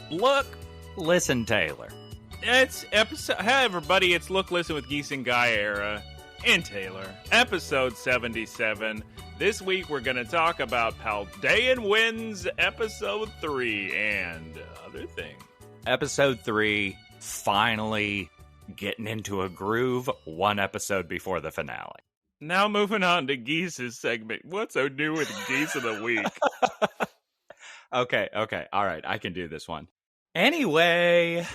Look, Listen, Taylor. It's episode. Hey, everybody! It's Look, Listen with Geese Guyera and Taylor. Episode 77. This week we're going to talk about Paldean Winds, Episode 3, and other things. Episode 3, finally getting into a groove, one episode before the finale. Now moving on to Geese's segment. What's so new with Geese of the Week? Okay. All right, I can do this one. Anyway,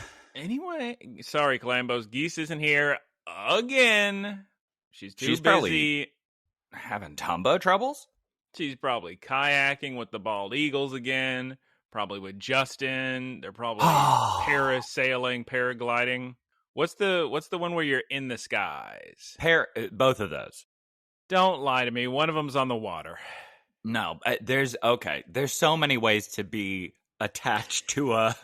sorry, Clambos. Geese isn't here again. She's busy. Probably having tumbo troubles? She's probably kayaking with the bald eagles again. Probably with Justin. They're probably parasailing, paragliding. What's the one where you're in the skies? Both of those. Don't lie to me. One of them's on the water. No, there's so many ways to be attached to a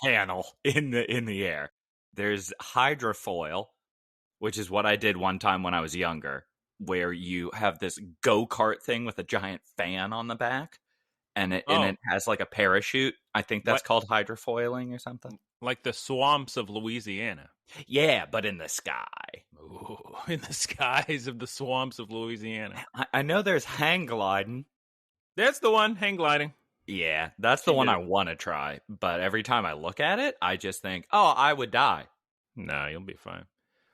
panel in the air. There's hydrofoil, which is what I did one time when I was younger, where you have this go-kart thing with a giant fan on the back, and it has like a parachute. I think that's called hydrofoiling or something. Like the swamps of Louisiana. Yeah, but in the sky. Ooh, in the skies of the swamps of Louisiana. I know there's hang gliding. That's the one, hang gliding. Yeah, that's the one I want to try. But every time I look at it, I just think, oh, I would die. No, you'll be fine.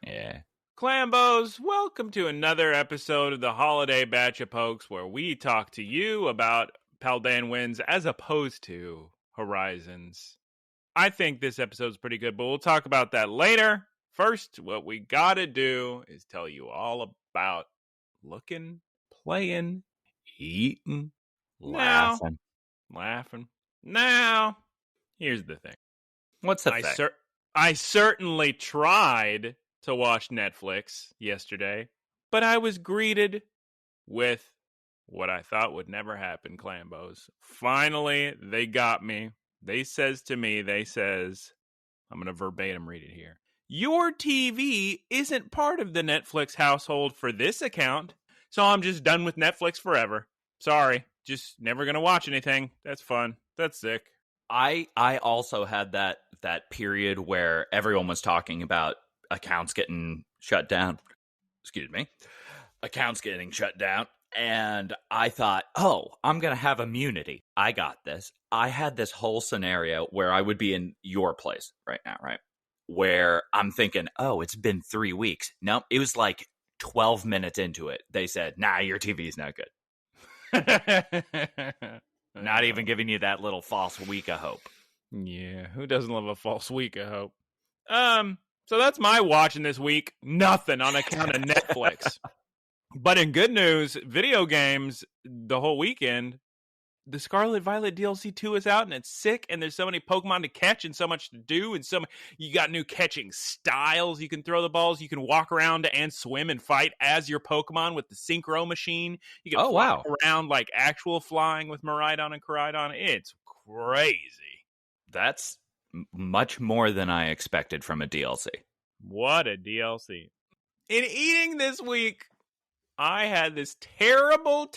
Yeah. Clambos, welcome to another episode of the Holiday Batch of Pokes, where we talk to you about Paldean Winds as opposed to Horizons. I think this episode's pretty good, but we'll talk about that later. First, what we gotta do is tell you all about looking, playing, eating, laughing. Now, here's the thing. What's the thing? I certainly tried to watch Netflix yesterday, but I was greeted with what I thought would never happen, Clambos. Finally, they got me. I'm going to verbatim read it here. Your TV isn't part of the Netflix household for this account, so I'm just done with Netflix forever. Sorry, just never going to watch anything. That's fun. That's sick. I also had that period where everyone was talking about accounts getting shut down. Accounts getting shut down. And I thought, I'm going to have immunity. I got this. I had this whole scenario where I would be in your place right now, right? Where I'm thinking, it's been 3 weeks. No, it was like 12 minutes into it. They said, nah, your TV's not good. Not even giving you that little false week of hope. Yeah, who doesn't love a false week of hope? So that's my watching this week. Nothing on account of Netflix. But in good news, video games, the whole weekend, the Scarlet Violet DLC 2 is out, and it's sick, and there's so many Pokemon to catch and so much to do, and you got new catching styles. You can throw the balls, you can walk around and swim and fight as your Pokemon with the Synchro machine. You can fly around like actual flying with Miraidon and Carryin. It's crazy. That's much more than I expected from a DLC. What a DLC. In eating this week, I had this terrible.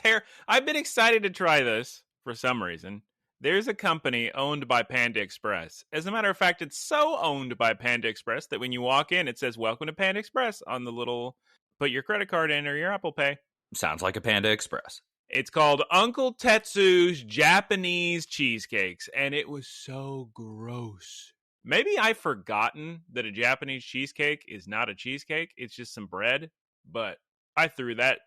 I've been excited to try this for some reason. There's a company owned by Panda Express. As a matter of fact, it's so owned by Panda Express that when you walk in, it says, "Welcome to Panda Express" on the little, put your credit card in or your Apple Pay. Sounds like a Panda Express. It's called Uncle Tetsu's Japanese Cheesecakes, and it was so gross. Maybe I've forgotten that a Japanese cheesecake is not a cheesecake. It's just some bread, but I threw that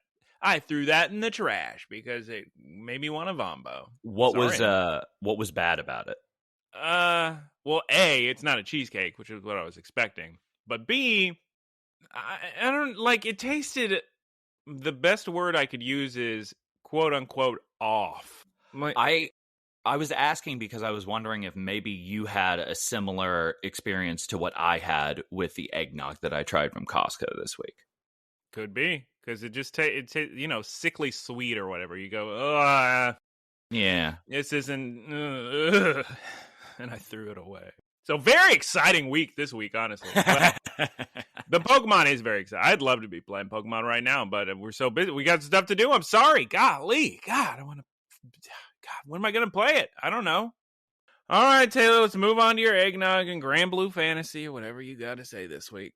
in the trash because it made me want a vombo. What was bad about it? Well, A, it's not a cheesecake, which is what I was expecting. But B, I don't like it. Tasted, the best word I could use is quote unquote off. I was asking because I was wondering if maybe you had a similar experience to what I had with the eggnog that I tried from Costco this week. Could be, because it just sickly sweet or whatever. You go, yeah, this isn't, and I threw it away. So very exciting week this week, honestly. The Pokemon is very exciting. I'd love to be playing Pokemon right now, but we're so busy. We got stuff to do. I'm sorry. Golly, God, I want to. God, when am I going to play it? I don't know. All right, Taylor, let's move on to your eggnog and Grand Blue Fantasy or whatever you got to say this week.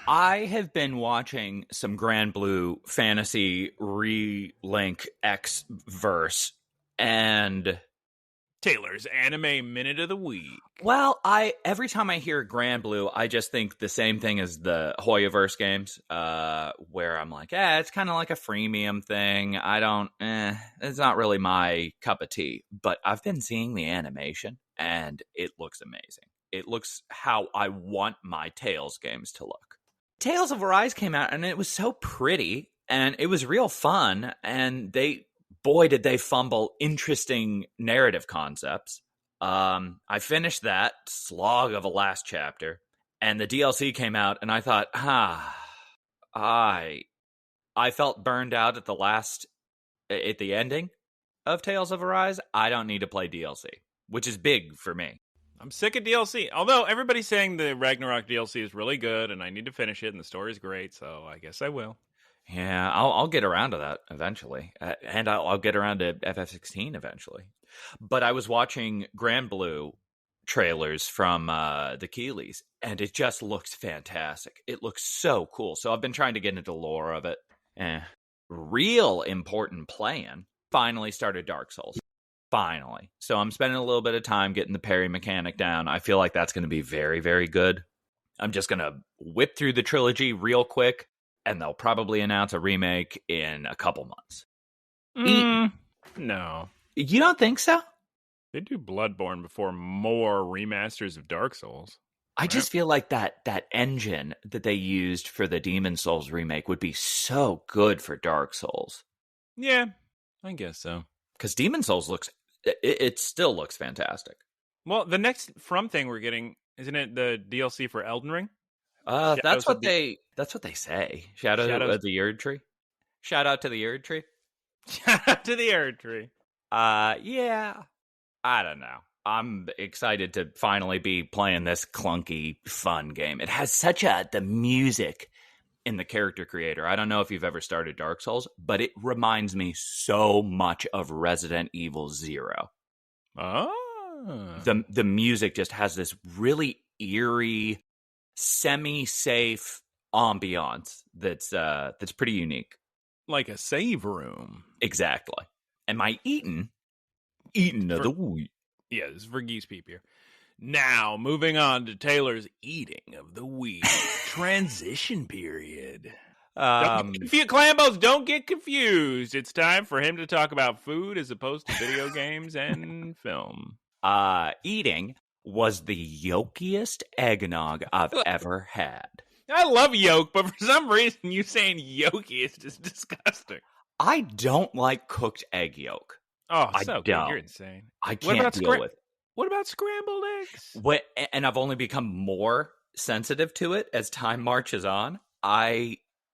I have been watching some Grand Blue Fantasy Relink X verse, and Taylor's Anime Minute of the Week. Well, every time I hear Grand Blue, I just think the same thing as the Hoyoverse games, where I'm like, it's kind of like a freemium thing. It's not really my cup of tea. But I've been seeing the animation, and it looks amazing. It looks how I want my Tales games to look. Tales of Arise came out, and it was so pretty, and it was real fun, and boy, did they fumble interesting narrative concepts. I finished that slog of a last chapter, and the DLC came out, and I thought, I felt burned out at the ending of Tales of Arise. I don't need to play DLC, which is big for me. I'm sick of DLC. Although everybody's saying the Ragnarok DLC is really good, and I need to finish it, and the story's great, so I guess I will. Yeah, I'll get around to that eventually, and I'll get around to FF16 eventually. But I was watching Grand Blue trailers from the Keeleys, and it just looks fantastic. It looks so cool. So I've been trying to get into lore of it. Real important plan. Finally started Dark Souls. Finally. So I'm spending a little bit of time getting the parry mechanic down. I feel like that's going to be very, very good. I'm just going to whip through the trilogy real quick, and they'll probably announce a remake in a couple months. No. You don't think so? They do Bloodborne before more remasters of Dark Souls. I just feel like that engine that they used for the Demon Souls remake would be so good for Dark Souls. Yeah, I guess so. Because Demon Souls it still looks fantastic. Well, the next From thing we're getting, isn't it the DLC for Elden Ring? That's what they say. Shadows of the Erd Tree. Shout out to the Erd Tree. Shout out to the Erd Tree. Yeah. I don't know. I'm excited to finally be playing this clunky, fun game. It has the music in the character creator. I don't know if you've ever started Dark Souls, but it reminds me so much of Resident Evil 0. Oh. The music just has this really eerie, semi-safe ambiance that's pretty unique. Like a save room. Exactly. Am I eating of the week? Yeah, this is for Geese Peep here. Now, moving on to Taylor's eating of the week. Transition period. Clambos, don't get confused. It's time for him to talk about food as opposed to video games and film. Eating was the yolkiest eggnog I've ever had. I love yolk, but for some reason you saying yolky is just disgusting. I don't like cooked egg yolk. Oh, so good. You're insane. I can't deal with it. What about scrambled eggs? And I've only become more sensitive to it as time marches on.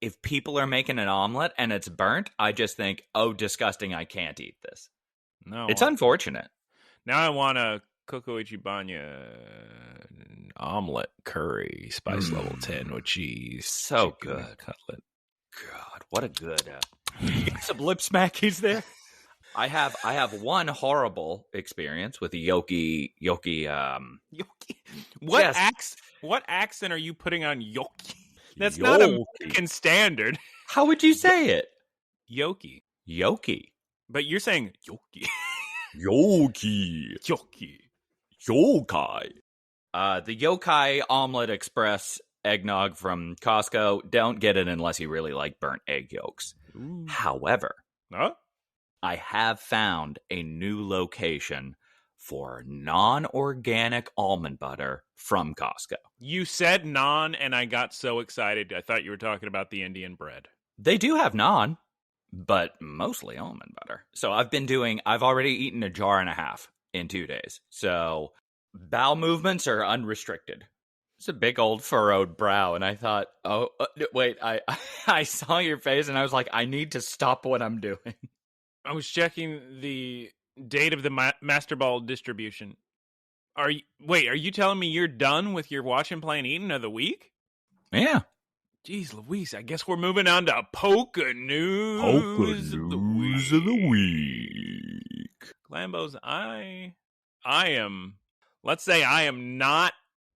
If people are making an omelet and it's burnt, I just think, oh, disgusting, I can't eat this. No. It's unfortunate. Now I want a Coco Ichibanya omelet curry, spice level 10 with cheese. So good. Cutlet. God, what a good... some lip smackies there. I have one horrible experience with the yolky. What accent are you putting on yolky? That's not American standard. How would you say it? Yoki. But you're saying yoki. Yoki. Yokai. The Yokai Omelet Express eggnog from Costco. Don't get it unless you really like burnt egg yolks. Ooh. However, huh? I have found a new location for non-organic almond butter from Costco. You said non, and I got so excited. I thought you were talking about the Indian bread. They do have non, but mostly almond butter. So I've already eaten a jar and a half in 2 days. So bowel movements are unrestricted. It's a big old furrowed brow, and I thought, wait, I saw your face, and I was like, I need to stop what I'm doing. I was checking the date of the Master Ball distribution. Are you telling me you're done with your watch and play and eating of the week? Yeah. Jeez Louise, I guess we're moving on to Poke News of the week. Lambos, I am let's say I am not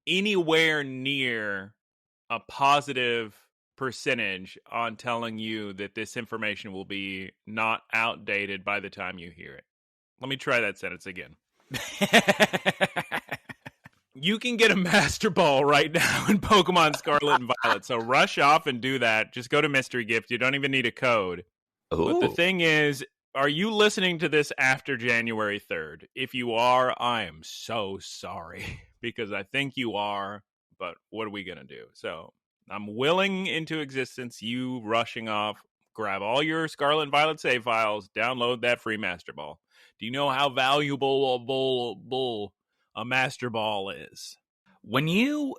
anywhere near a positive percentage on telling you that this information will be not outdated by the time you hear it. Let me try that sentence again. You can get a Master Ball right now in Pokemon Scarlet and Violet, so rush off and do that. Just go to Mystery Gift. You don't even need a code. Ooh. But the thing is, are you listening to this after January 3rd? If you are, I am so sorry, because I think you are, but what are we going to do? So I'm willing into existence you rushing off, grab all your Scarlet and Violet save files, download that free Master Ball. Do you know how valuable a Master Ball is? When you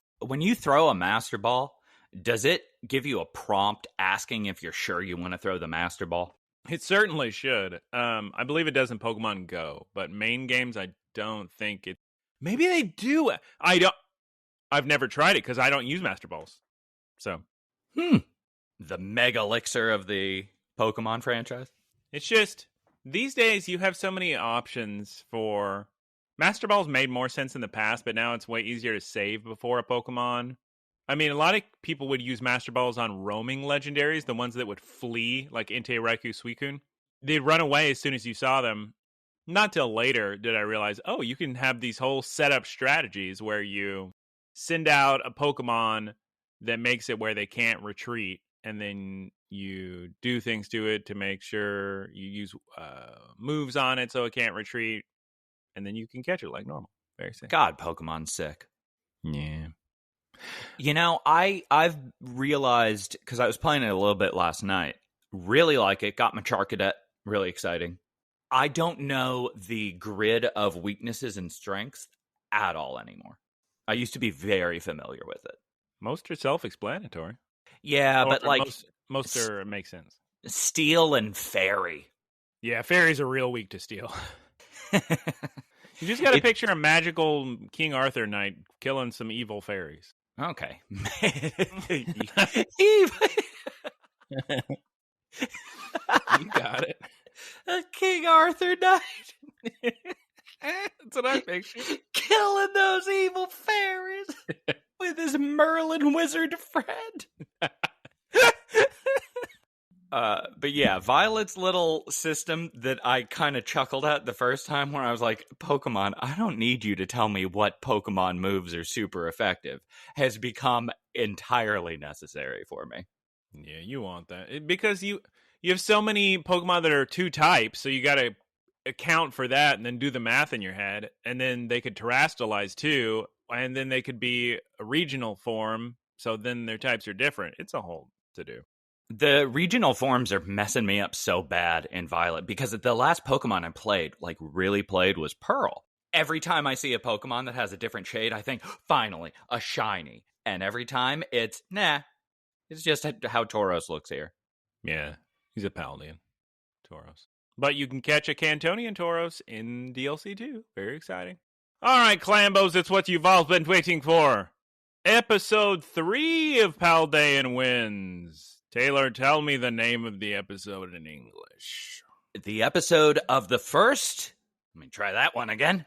throw a Master Ball, does it give you a prompt asking if you're sure you want to throw the Master Ball? It certainly should. I believe it does in Pokemon Go, but main games, I don't think it. Maybe they do. I've never tried it because I don't use Master Balls. So, The Mega Elixir of the Pokemon franchise. It's just these days you have so many options for. Master Balls made more sense in the past, but now it's way easier to save before a Pokemon. I mean, a lot of people would use Master Balls on roaming legendaries, the ones that would flee, like Entei, Raikou, Suicune. They'd run away as soon as you saw them. Not till later did I realize, oh, you can have these whole setup strategies where you send out a Pokemon that makes it where they can't retreat, and then you do things to it to make sure you use moves on it so it can't retreat, and then you can catch it like normal. Very sick. God, Pokemon's sick. Yeah. You know, I've realized, because I was playing it a little bit last night, really like it, got my Charcadet, really exciting. I don't know the grid of weaknesses and strengths at all anymore. I used to be very familiar with it. Most are self-explanatory. Yeah, but like... Most are make sense. Steel and Fairy. Yeah, Fairies are real weak to Steel. You just got to picture a magical King Arthur knight killing some evil fairies. Okay. You got it. A King Arthur knight. That's what I picture. Killing those evil fairies with his Merlin wizard friend. But yeah, Violet's little system that I kind of chuckled at the first time, where I was like, Pokemon, I don't need you to tell me what Pokemon moves are super effective, has become entirely necessary for me. Yeah, you want that. Because you have so many Pokemon that are 2 types, so you got to account for that and then do the math in your head. And then they could terrestrialize too, and then they could be a regional form, so then their types are different. It's a whole to-do. The regional forms are messing me up so bad in Violet, because the last Pokemon I really played, was Pearl. Every time I see a Pokemon that has a different shade, I think, finally, a shiny. And every time, it's, nah. It's just how Tauros looks here. Yeah, he's a Paldean Tauros. But you can catch a Cantonian Tauros in DLC too. Very exciting. All right, Clambos, it's what you've all been waiting for. Episode 3 of Paldean Winds. Taylor, tell me the name of the episode in English. The episode of the first... Let me try that one again.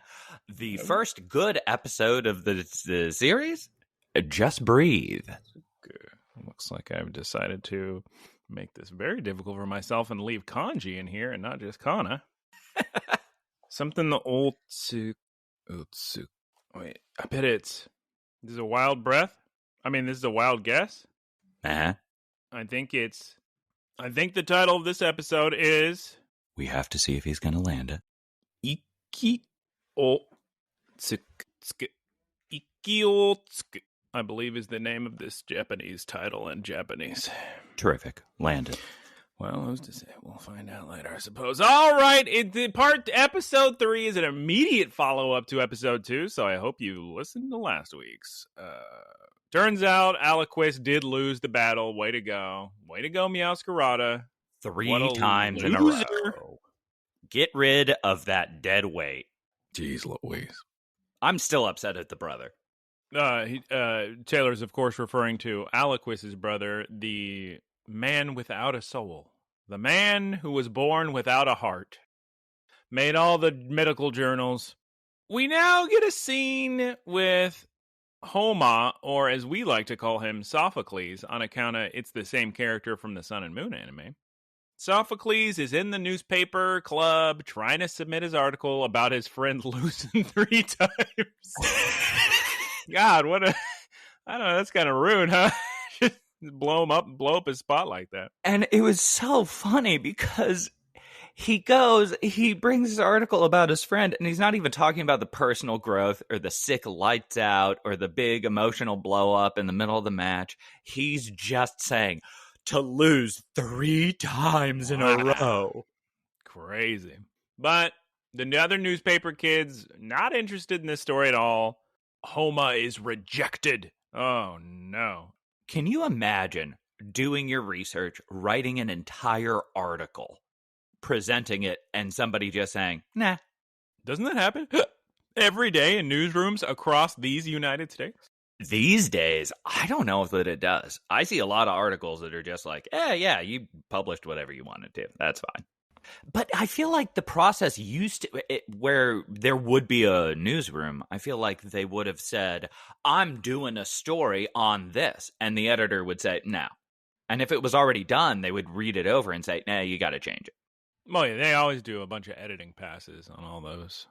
The first good episode of the series? Just Breathe. Good. Looks like I've decided to make this very difficult for myself and leave kanji in here and not just kana. Something the old... Wait, I bet it's... This is a wild breath? I mean, this is a wild guess? Uh-huh. I think the title of this episode is... We have to see if he's going to land it. Iki o tsuku. Iki o tsuku, I believe, is the name of this Japanese title in Japanese. Terrific. Land it. Well, who's to say? We'll find out later, I suppose. All right, episode 3 is an immediate follow-up to episode 2, so I hope you listened to last week's. Turns out Aliquis did lose the battle. Way to go. Way to go, Meowscarada. 3 times in a row. Get rid of that dead weight. Jeez Louise. I'm still upset at the brother. Taylor's, of course, referring to Aliquis's brother, the man without a soul. The man who was born without a heart. Made all the medical journals. We now get a scene with Homa, or as we like to call him, Sophocles, on account of it's the same character from the Sun and Moon anime. Sophocles is in the newspaper club trying to submit his article about his friend losing 3 times. God, I don't know, that's kind of rude, huh? Just blow up his spot like that. And it was so funny because he brings his article about his friend, and he's not even talking about the personal growth or the sick lights out or the big emotional blow up in the middle of the match. He's just saying to lose 3 times in a row. Crazy. But the other newspaper kids, not interested in this story at all. Homa is rejected. Oh, no. Can you imagine doing your research, writing an entire article, presenting it, and somebody just saying, nah? Doesn't that happen every day in newsrooms across these United States? These days, I don't know if that it does. I see a lot of articles that are just like, yeah, you published whatever you wanted to. That's fine. But I feel like the process where there would be a newsroom, I feel like they would have said, I'm doing a story on this. And the editor would say, no. And if it was already done, they would read it over and say, nah, you got to change it. Well, yeah, they always do a bunch of editing passes on all those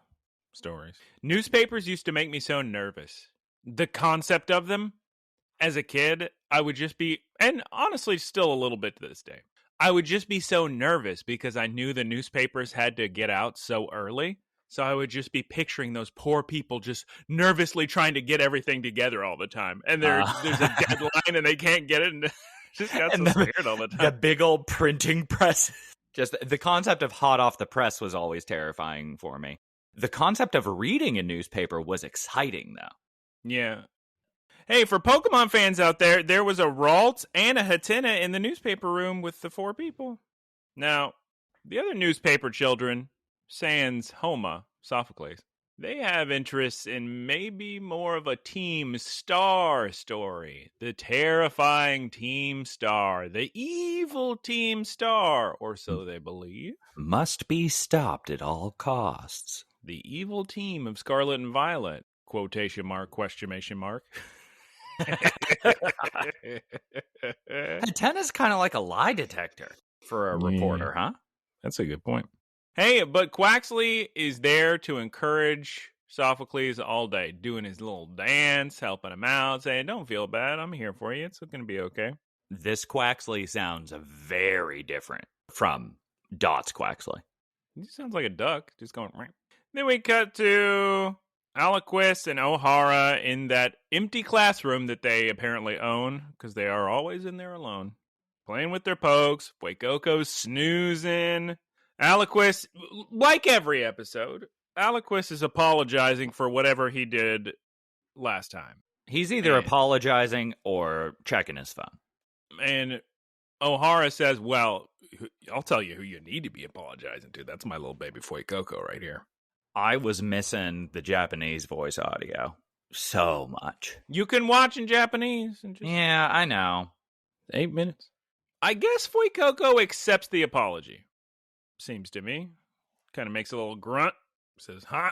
stories. Newspapers used to make me so nervous. The concept of them, as a kid, I would just be, and honestly still a little bit to this day, I would just be so nervous because I knew the newspapers had to get out so early. So I would just be picturing those poor people just nervously trying to get everything together all the time. And there's a deadline and they can't get it. And just got so scared all the time. The big old printing press. Just the concept of hot off the press was always terrifying for me. The concept of reading a newspaper was exciting, though. Yeah. Hey, for Pokemon fans out there, there was a Ralt and a Hatenna in the newspaper room with the 4 people. Now, the other newspaper children, sans Homa, Sophocles, they have interests in maybe more of a Team Star story. The terrifying Team Star. The evil Team Star, or so they believe. Must be stopped at all costs. The evil team of Scarlet and Violet. Quotation mark, questionation mark. Hatenna's kind of like a lie detector for a reporter, huh? That's a good point. Hey, but Quaxley is there to encourage Sophocles all day, doing his little dance, helping him out, saying, don't feel bad, I'm here for you, it's going to be okay. This Quaxley sounds very different from Dot's Quaxley. He sounds like a duck, just going, right. Then we cut to Aliquis and O'Hara in that empty classroom that they apparently own, because they are always in there alone, playing with their pokes. Fuecoco's snoozing. Aliquis, like every episode, Aliquis is apologizing for whatever he did last time. He's either apologizing or checking his phone. And O'Hara says, well, I'll tell you who you need to be apologizing to. That's my little baby Fuecoco right here. I was missing the Japanese voice audio so much. You can watch in Japanese. And just... Yeah, I know. 8 minutes. I guess Fuecoco accepts the apology. Seems to me. Kind of makes a little grunt. Says, huh?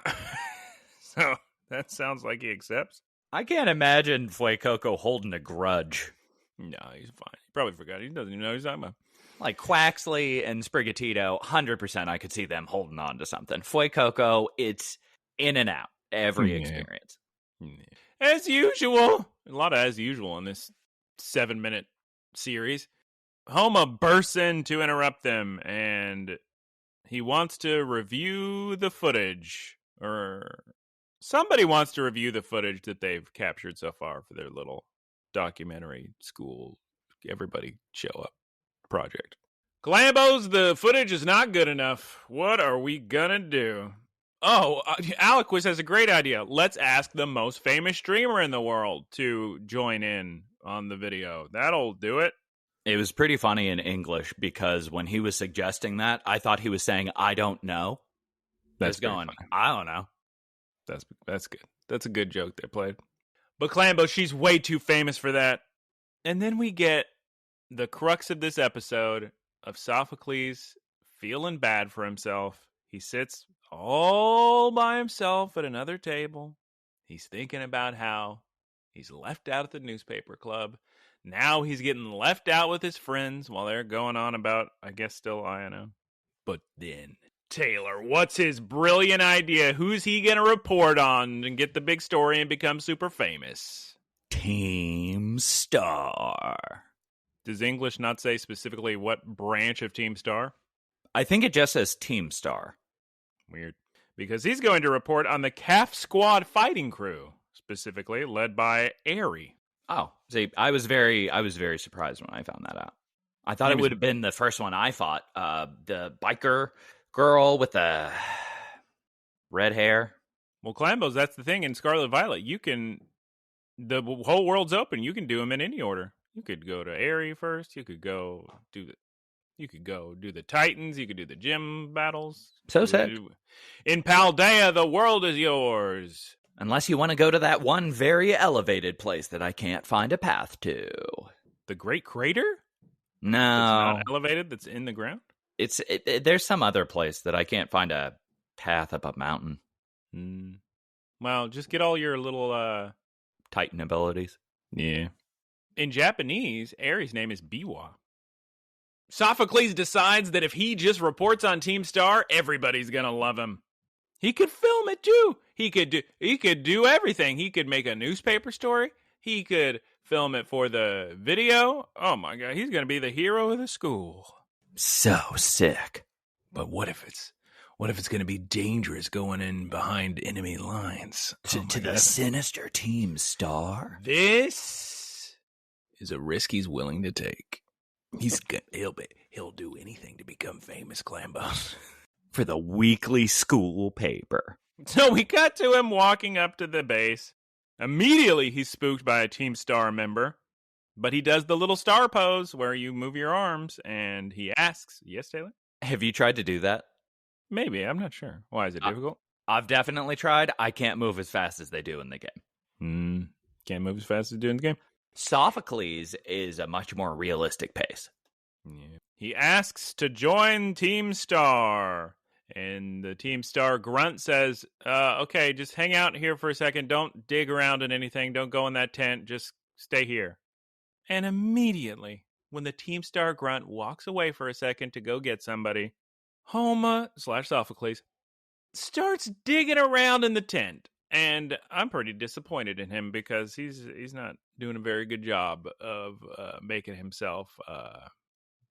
So that sounds like he accepts. I can't imagine Fuecoco holding a grudge. No, he's fine. He probably forgot. He doesn't even know what he's talking about. Like Quaxley and Sprigatito, 100% I could see them holding on to something. Fuecoco, it's in and out. Every experience. As usual. A lot of as usual in this 7-minute series. Homa bursts in to interrupt them, and he wants to review the footage. Or somebody wants to review the footage that they've captured so far for their little documentary school. Everybody show up project. Glambos, the footage is not good enough. What are we gonna do? Oh, Aliquis has a great idea. Let's ask the most famous streamer in the world to join in on the video. That'll do it. It was pretty funny in English because when he was suggesting that, I thought he was saying, I don't know. That's going, funny. I don't know. That's good. That's a good joke they played. But Clambo, she's way too famous for that. And then we get the crux of this episode of Sophocles feeling bad for himself. He sits all by himself at another table. He's thinking about how he's left out at the newspaper club. Now he's getting left out with his friends while they're going on about, I guess, still INO. But then, Taylor, what's his brilliant idea? Who's he going to report on and get the big story and become super famous? Team Star. Does English not say specifically what branch of Team Star? I think it just says Team Star. Weird. Because he's going to report on the CAF Squad fighting crew, specifically led by Airy. Oh, see, I was very surprised when I found that out. I thought it would have been the first one I fought. The biker girl with the red hair. Well, Clambos, that's the thing. In Scarlet Violet, the whole world's open. You can do them in any order. You could go to Airy first. You could go do the Titans. You could do the gym battles. So sick. In Paldea, the world is yours. Unless you want to go to that one very elevated place that I can't find a path to. The Great Crater? No. It's not elevated, that's in the ground? There's some other place that I can't find a path up a mountain. Well, just get all your little Titan abilities. Yeah. In Japanese, Aries' name is Biwa. Sophocles decides that if he just reports on Team Star, everybody's gonna love him. He could film it too. He could do everything. He could make a newspaper story. He could film it for the video. Oh my god, he's gonna be the hero of the school. So sick. But what if it's gonna be dangerous going in behind enemy lines? To the sinister Team Star? This is a risk he's willing to take. He'll do anything to become famous, Clambos. For the weekly school paper. So we cut to him walking up to the base. Immediately, he's spooked by a Team Star member. But he does the little star pose where you move your arms, and he asks, yes, Taylor? Have you tried to do that? Maybe, I'm not sure. Why, is it difficult? I've definitely tried. I can't move as fast as they do in the game. Can't move as fast as they do in the game? Sophocles is a much more realistic pace. Yeah. He asks to join Team Star. And the Team Star grunt says, okay, just hang out here for a second. Don't dig around in anything. Don't go in that tent. Just stay here. And immediately, when the Team Star grunt walks away for a second to go get somebody, Homa/Sophocles starts digging around in the tent. And I'm pretty disappointed in him because he's not doing a very good job of making himself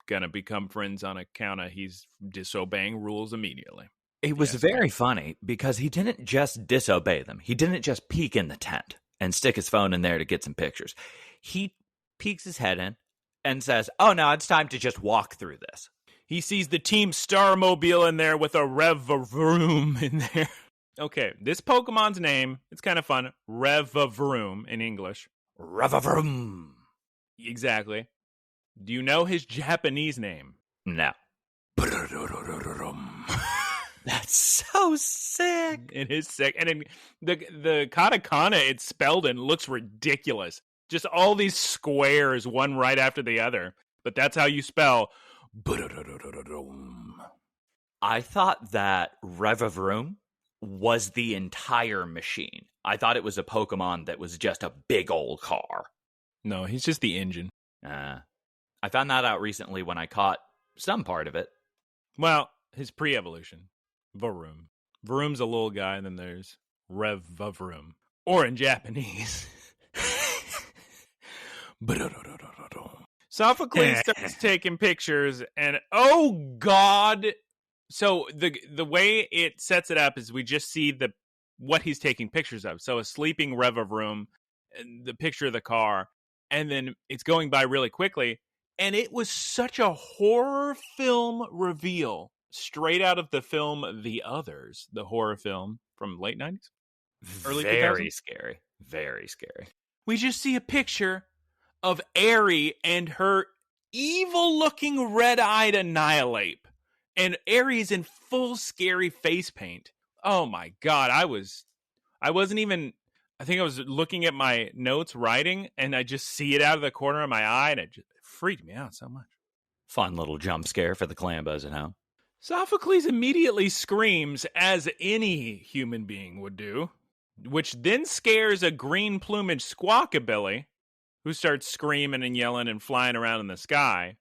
gonna become friends on account of he's disobeying rules immediately. It was very funny because he didn't just disobey them. He didn't just peek in the tent and stick his phone in there to get some pictures. He peeks his head in and says, oh, no, it's time to just walk through this. He sees the Team Star mobile in there with a Revavroom in there. Okay, this Pokemon's name, it's kind of fun, Revavroom in English. Revavroom. Exactly. Do you know his Japanese name? No. That's so sick. It is sick. And in the katakana it's spelled in looks ridiculous. Just all these squares, one right after the other. But that's how you spell. I thought that Revavroom was the entire machine. I thought it was a Pokemon that was just a big old car. No, he's just the engine. I found that out recently when I caught some part of it. Well, his pre-evolution. Varoom. Varoom's a little guy, and then there's Revavroom. Or in Japanese. Sophocles starts taking pictures, and oh god! So the way it sets it up is we just see what he's taking pictures of. So a sleeping Revavroom, the picture of the car, and then it's going by really quickly. And it was such a horror film reveal, straight out of the film The Others, the horror film from late 90s, early 2000s. Very scary. Very scary. We just see a picture of Aerie and her evil-looking red-eyed Annihilate. And Aerie's in full scary face paint. Oh my god, I think I was looking at my notes writing, and I just see it out of the corner of my eye, and it just freaked me out so much. Fun little jump scare for the Clambos at home. Sophocles immediately screams, as any human being would do, which then scares a green plumage squawkabilly, who starts screaming and yelling and flying around in the sky.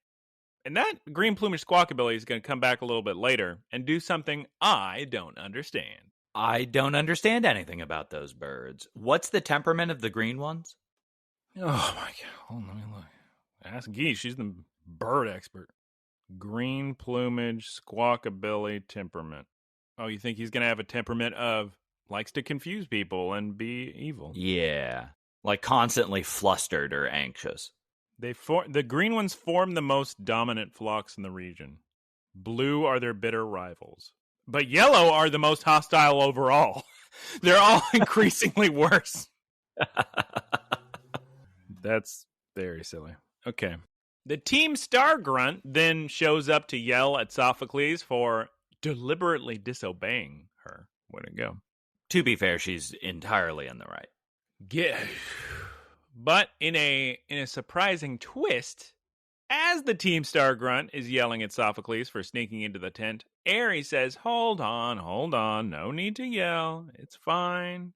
And that green plumage squawkabilly is going to come back a little bit later and do something I don't understand. I don't understand anything about those birds. What's the temperament of the green ones? Oh, my God. Hold on, let me look. Ask Geese. She's the bird expert. Green plumage squawkabilly temperament. Oh, you think he's going to have a temperament of likes to confuse people and be evil? Yeah. Like constantly flustered or anxious. The green ones form the most dominant flocks in the region. Blue are their bitter rivals. But yellow are the most hostile overall. They're all increasingly worse. That's very silly. Okay. The Team Star Grunt then shows up to yell at Sophocles for deliberately disobeying her. Way to go. To be fair, she's entirely in the right. But in a surprising twist, as the Team Star Grunt is yelling at Sophocles for sneaking into the tent, Aerie says, hold on, no need to yell, it's fine.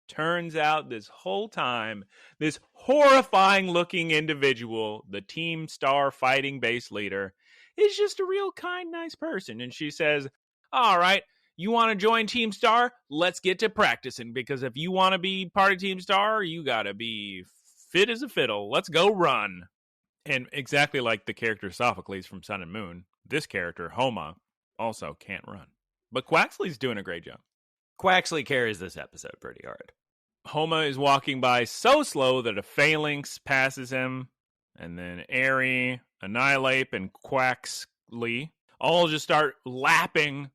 Turns out this whole time, this horrifying-looking individual, the Team Star fighting base leader, is just a real kind, nice person. And she says, all right, you want to join Team Star? Let's get to practicing, because if you want to be part of Team Star, you got to be fit as a fiddle. Let's go run. And exactly like the character Sophocles from Sun and Moon, this character, Homa, also can't run. But Quaxley's doing a great job. Quaxley carries this episode pretty hard. Homa is walking by so slow that a phalanx passes him, and then Aerie, Annihilate, and Quaxley all just start lapping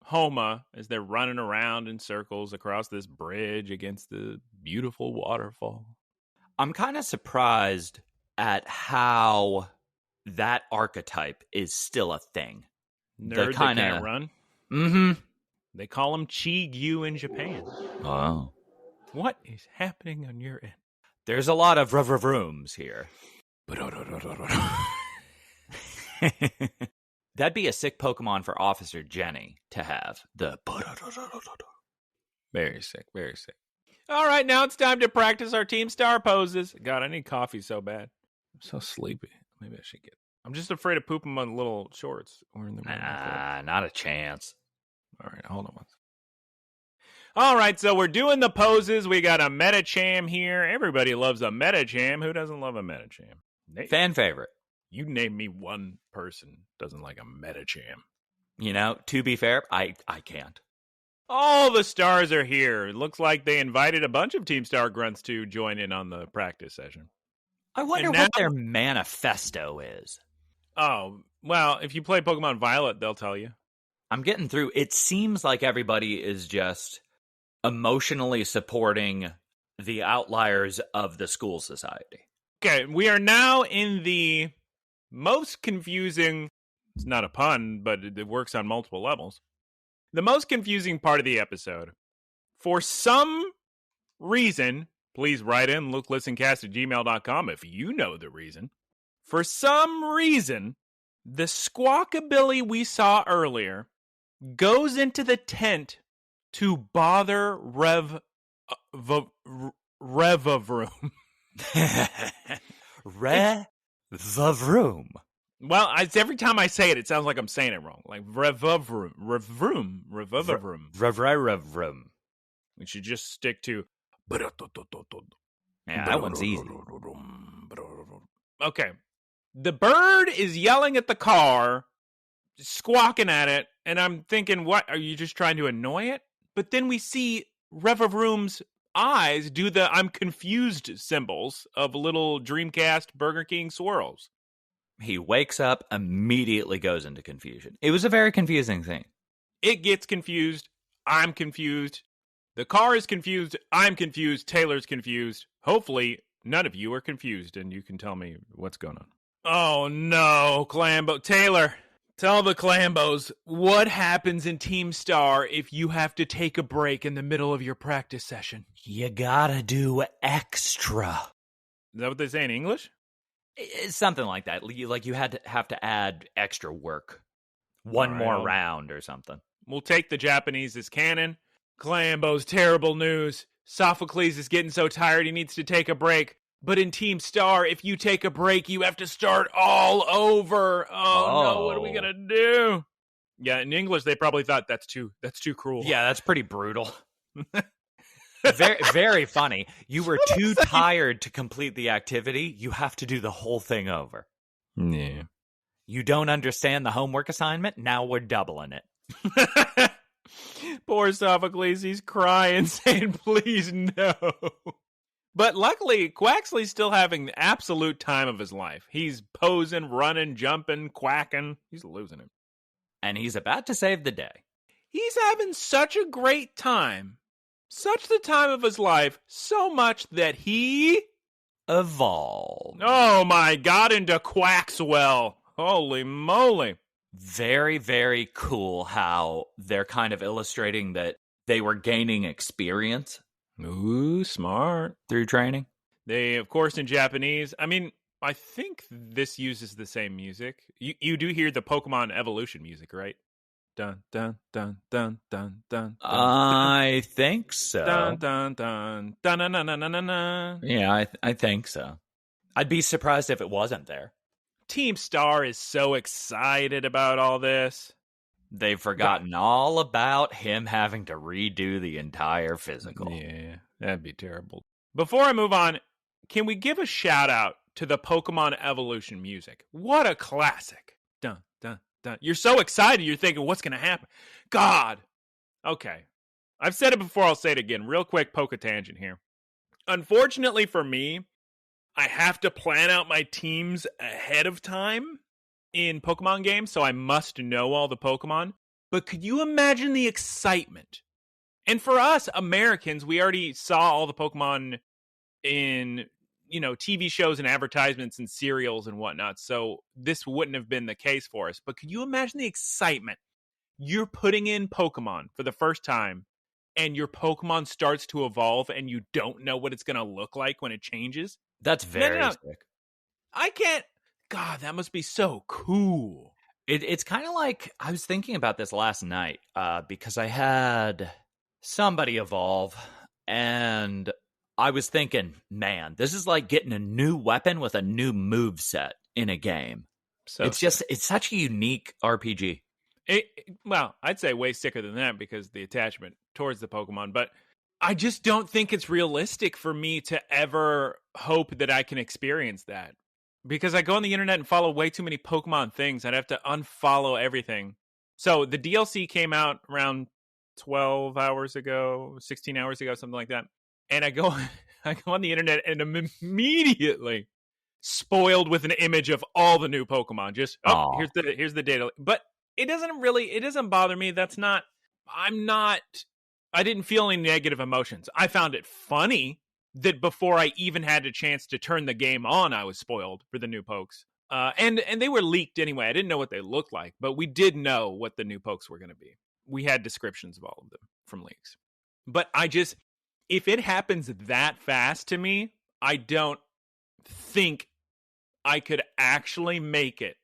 Homa as they're running around in circles across this bridge against the beautiful waterfall. I'm kind of surprised at how that archetype is still a thing. Nerd that can't run? Mm-hmm. They call him Chi-Gyu in Japan. Oh. What is happening on your end? There's a lot of rooms here. That'd be a sick Pokemon for Officer Jenny to have. Very sick, very sick. All right, now it's time to practice our Team Star poses. God, I need coffee so bad. I'm so sleepy. Maybe I should get... I'm just afraid of pooping on little shorts. Or in the not a chance. All right, hold on once. All right, so we're doing the poses. We got a Medicham here. Everybody loves a Medicham. Who doesn't love a Medicham? Fan favorite. You name me one person doesn't like a Medicham. You know, to be fair, I can't. All the stars are here. It looks like they invited a bunch of Team Star Grunts to join in on the practice session. I wonder what their manifesto is. Oh, well, if you play Pokemon Violet, they'll tell you. I'm getting through. It seems like everybody is just emotionally supporting the outliers of the school society. Okay, we are now in the most confusing, it's not a pun, but it works on multiple levels. The most confusing part of the episode. For some reason, please write in lukelistencast@gmail.com if you know the reason. For some reason, the squawkabilly we saw earlier goes into the tent to bother Revavroom. Revavroom. Well, every time I say it, it sounds like I'm saying it wrong. Like Revavroom. Revavroom. We should just stick to... Yeah, that one's easy. Okay. The bird is yelling at the car, squawking at it, and I'm thinking, what? Are you just trying to annoy it? But then we see Revavroom's eyes do the I'm confused symbols of little Dreamcast Burger King swirls. He wakes up, immediately goes into confusion. It was a very confusing thing. It gets confused. I'm confused. The car is confused. I'm confused. Taylor's confused. Hopefully, none of you are confused, and you can tell me what's going on. Oh, no, Clambo. Taylor, tell the Clambos what happens in Team Star if you have to take a break in the middle of your practice session. You gotta do extra. Is that what they say in English? It's something like that. Like you have to add extra work. One more round or something. We'll take the Japanese as canon. Clambo's terrible news. Sophocles is getting so tired he needs to take a break. But in Team Star, if you take a break, you have to start all over. Oh. No, what are we gonna do? Yeah, in English, they probably thought that's too cruel. Yeah, that's pretty brutal. Very, very funny. You were too tired to complete the activity. You have to do the whole thing over. Yeah. You don't understand the homework assignment? Now we're doubling it. Poor Sophocles, he's crying, saying, please no. But luckily, Quaxley's still having the absolute time of his life. He's posing, running, jumping, quacking. He's losing it. And he's about to save the day. He's having such a great time. Such the time of his life, so much that he evolved. Oh my God, into Quaxwell. Holy moly. Very, very cool how they're kind of illustrating that they were gaining experience. Ooh, smart. Through training. They, of course, in Japanese, I mean, I think this uses the same music. You do hear the Pokemon evolution music, right? Dun, dun, dun, dun, dun, dun. I think so. Dun, dun, dun, dun, dun, dun, dun, dun, dun. Yeah, I think so. I'd be surprised if it wasn't there. Team Star is so excited about all this. They've forgotten all about him having to redo the entire physical. Yeah, that'd be terrible. Before I move on, can we give a shout out to the Pokemon evolution music? What a classic. Dun, dun, dun. You're so excited, you're thinking, what's going to happen? God. Okay. I've said it before, I'll say it again. Real quick Poke-tangent here. Unfortunately for me, I have to plan out my teams ahead of time in Pokemon games, so I must know all the Pokemon. But could you imagine the excitement? And for us Americans, we already saw all the Pokemon in, TV shows and advertisements and serials and whatnot, so this wouldn't have been the case for us. But could you imagine the excitement? You're putting in Pokemon for the first time, and your Pokemon starts to evolve, and you don't know what it's going to look like when it changes? That's very sick. I can't... God, that must be so cool. It's kind of like, I was thinking about this last night, because I had somebody evolve, and I was thinking, man, this is like getting a new weapon with a new moveset in a game. So it's such a unique RPG. Well, I'd say way sicker than that because the attachment towards the Pokemon, but I just don't think it's realistic for me to ever hope that I can experience that. Because I go on the internet and follow way too many Pokemon things. I'd have to unfollow everything. So the DLC came out around 12 hours ago, 16 hours ago, something like that. And I go on the internet and I'm immediately spoiled with an image of all the new Pokemon. Just, here's the data. But it doesn't bother me. I didn't feel any negative emotions. I found it funny that before I even had a chance to turn the game on, I was spoiled for the new pokes. And they were leaked anyway. I didn't know what they looked like, but we did know what the new pokes were going to be. We had descriptions of all of them from leaks. But if it happens that fast to me, I don't think I could actually make it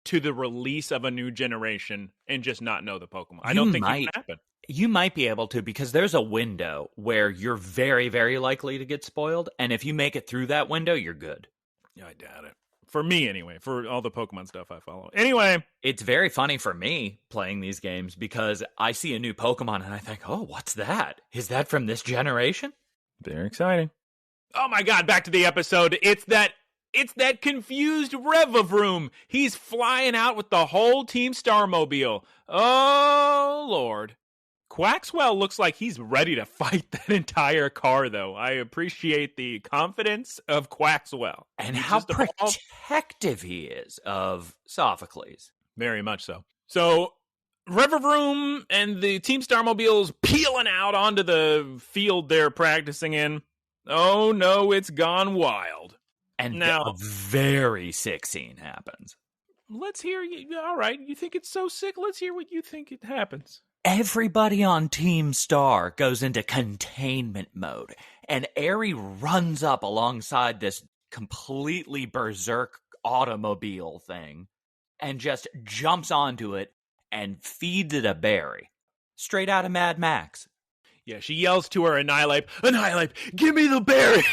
to the release of a new generation and just not know the Pokemon. I don't think it can happen. You might be able to, because there's a window where you're very, very likely to get spoiled, and if you make it through that window, you're good. Yeah, I doubt it. For me, anyway. For all the Pokemon stuff I follow. Anyway. It's very funny for me playing these games, because I see a new Pokemon, and I think, oh, what's that? Is that from this generation? Very exciting. Oh my God, back to the episode. It's that confused Revavroom. He's flying out with the whole Team Starmobile. Oh, Lord. Quaxwell looks like he's ready to fight that entire car, though. I appreciate the confidence of Quaxwell. And how protective he is of Sophocles. Very much so. So, Revavroom and the Team Starmobile's peeling out onto the field they're practicing in. Oh, no, it's gone wild. And now a very sick scene happens. Let's hear you. All right, you think it's so sick? Let's hear what you think it happens. Everybody on Team Star goes into containment mode, and Aerie runs up alongside this completely berserk automobile thing and just jumps onto it and feeds it a berry. Straight out of Mad Max. Yeah, she yells to her Annihilate, Annihilate, give me the berry!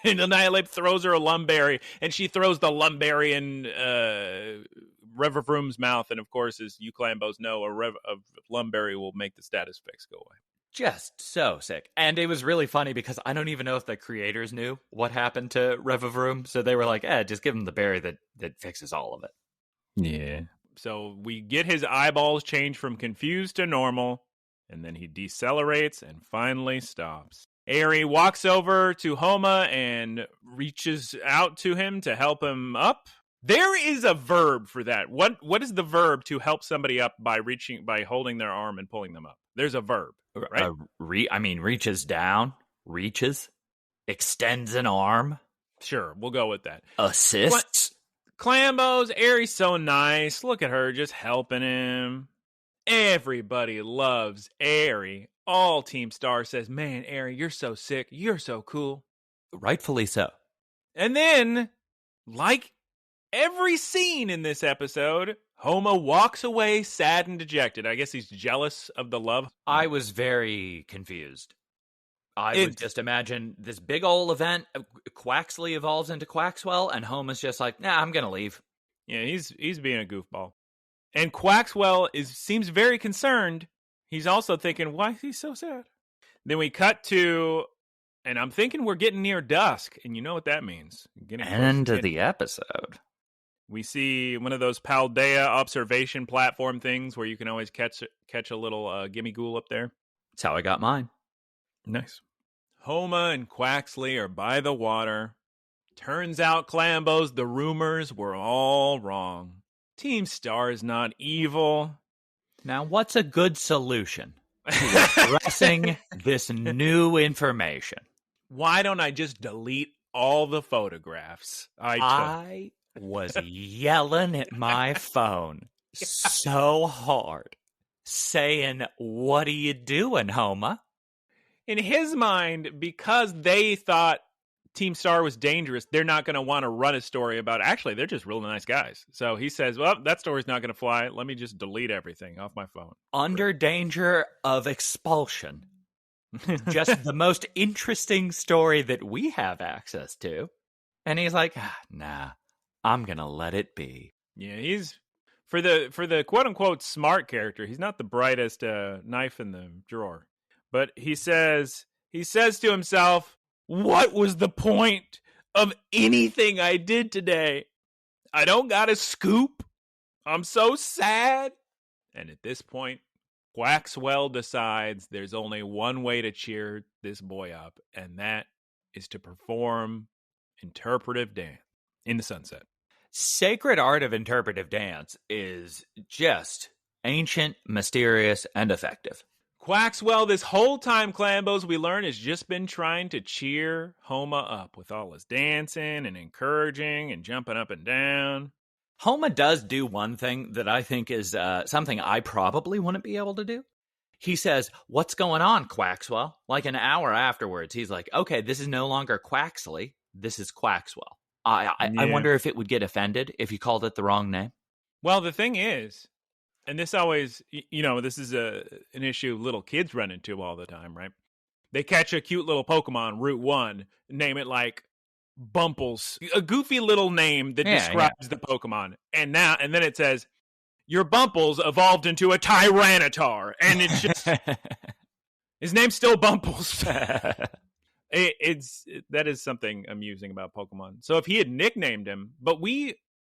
And Annihilate throws her a lumberry, and she throws the lumberry in Revavroom's mouth. And of course, as you Clambos know, a lumberry will make the status fix go away. Just so sick. And it was really funny because I don't even know if the creators knew what happened to Revavroom. So they were like, just give him the berry that fixes all of it. Yeah. So we get his eyeballs changed from confused to normal, and then he decelerates and finally stops. Eri walks over to Homa and reaches out to him to help him up. There is a verb for that. What is the verb to help somebody up by holding their arm and pulling them up? There's a verb, right? Reaches down, reaches, extends an arm. Sure, we'll go with that. Assists. Clambos, Eri's so nice. Look at her just helping him. Everybody loves Eri. All Team Star says, man, Eri, you're so sick. You're so cool. Rightfully so. And then, like every scene in this episode, Homa walks away sad and dejected. I guess he's jealous of the love. I was very confused. I would just imagine this big old event, Quaxley evolves into Quaxwell, and Homa's just like, nah, I'm going to leave. Yeah, he's being a goofball. And Quaxwell seems very concerned. He's also thinking, why is he so sad? Then we cut to, and I'm thinking we're getting near dusk, and you know what that means. End of the episode. We see one of those Paldea observation platform things where you can always catch a little gimme ghoul up there. That's how I got mine. Nice. Homa and Quaxley are by the water. Turns out, Clambos, the rumors were all wrong. Team Star is not evil. Now, what's a good solution to addressing this new information? Why don't I just delete all the photographs I was yelling at my phone so hard, saying, what are you doing, Homa? In his mind, because they thought Team Star was dangerous, they're not going to want to run a story about, actually, they're just really nice guys. So he says, well, that story's not going to fly. Let me just delete everything off my phone. Under danger of expulsion. Just the most interesting story that we have access to. And he's like, nah, I'm going to let it be. Yeah, he's, for the quote-unquote smart character, he's not the brightest knife in the drawer. But he says to himself, what was the point of anything I did today? I don't got a scoop. I'm so sad. And at this point, Quaxwell decides there's only one way to cheer this boy up, and that is to perform interpretive dance in the sunset. Sacred art of interpretive dance is just ancient, mysterious, and effective. Quaxwell, this whole time, Clambos, we learn, has just been trying to cheer Homa up with all his dancing and encouraging and jumping up and down. Homa does do one thing that I think is something I probably wouldn't be able to do. He says, what's going on, Quaxwell? Like an hour afterwards, he's like, okay, this is no longer Quaxley. This is Quaxwell. I wonder if it would get offended if you called it the wrong name. Well, the thing is, and this always, this is an issue little kids run into all the time, right? They catch a cute little Pokemon, Route 1, name it like Bumples, a goofy little name that describes the Pokemon. And then it says, your Bumples evolved into a Tyranitar. And it's just, his name's still Bumples. That is something amusing about Pokemon. So if he had nicknamed him, but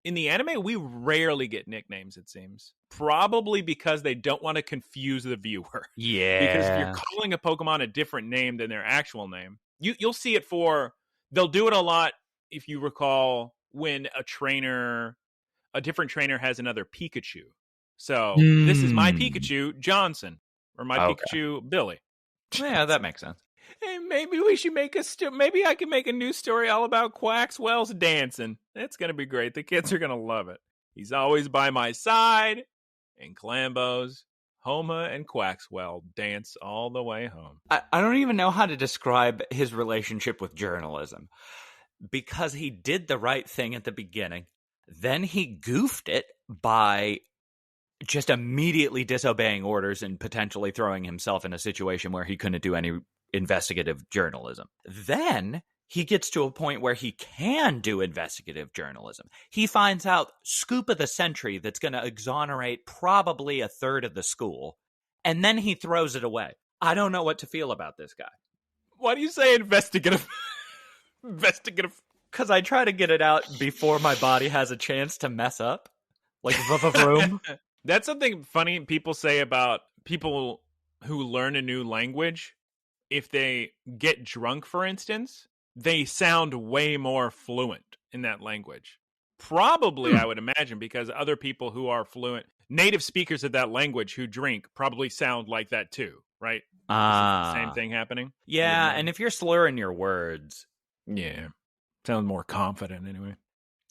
in the anime, we rarely get nicknames, it seems. Probably because they don't want to confuse the viewer. Yeah. Because if you're calling a Pokemon a different name than their actual name, you'll see it they'll do it a lot, if you recall, when a different trainer has another Pikachu. So, this is my Pikachu, Johnson, or my Pikachu, Billy. Yeah, that makes sense. Hey, maybe we should maybe I can make a new story all about Quaxwell's dancing. That's going to be great. The kids are going to love it. He's always by my side. And Clambos, Homa, and Quaxwell dance all the way home. I don't even know how to describe his relationship with journalism. Because he did the right thing at the beginning. Then he goofed it by just immediately disobeying orders and potentially throwing himself in a situation where he couldn't do any investigative journalism. Then he gets to a point where he can do investigative journalism. He finds out scoop of the century that's going to exonerate probably a third of the school, and then he throws it away. I don't know what to feel about this guy. Why do you say investigative? Investigative. Because I try to get it out before my body has a chance to mess up. Like, vroom. That's something funny people say about people who learn a new language. If they get drunk, for instance, they sound way more fluent in that language. Probably, I would imagine, because other people who are fluent, native speakers of that language who drink probably sound like that too, right? Same thing happening? Yeah, and if you're slurring your words. Yeah. Sound more confident anyway.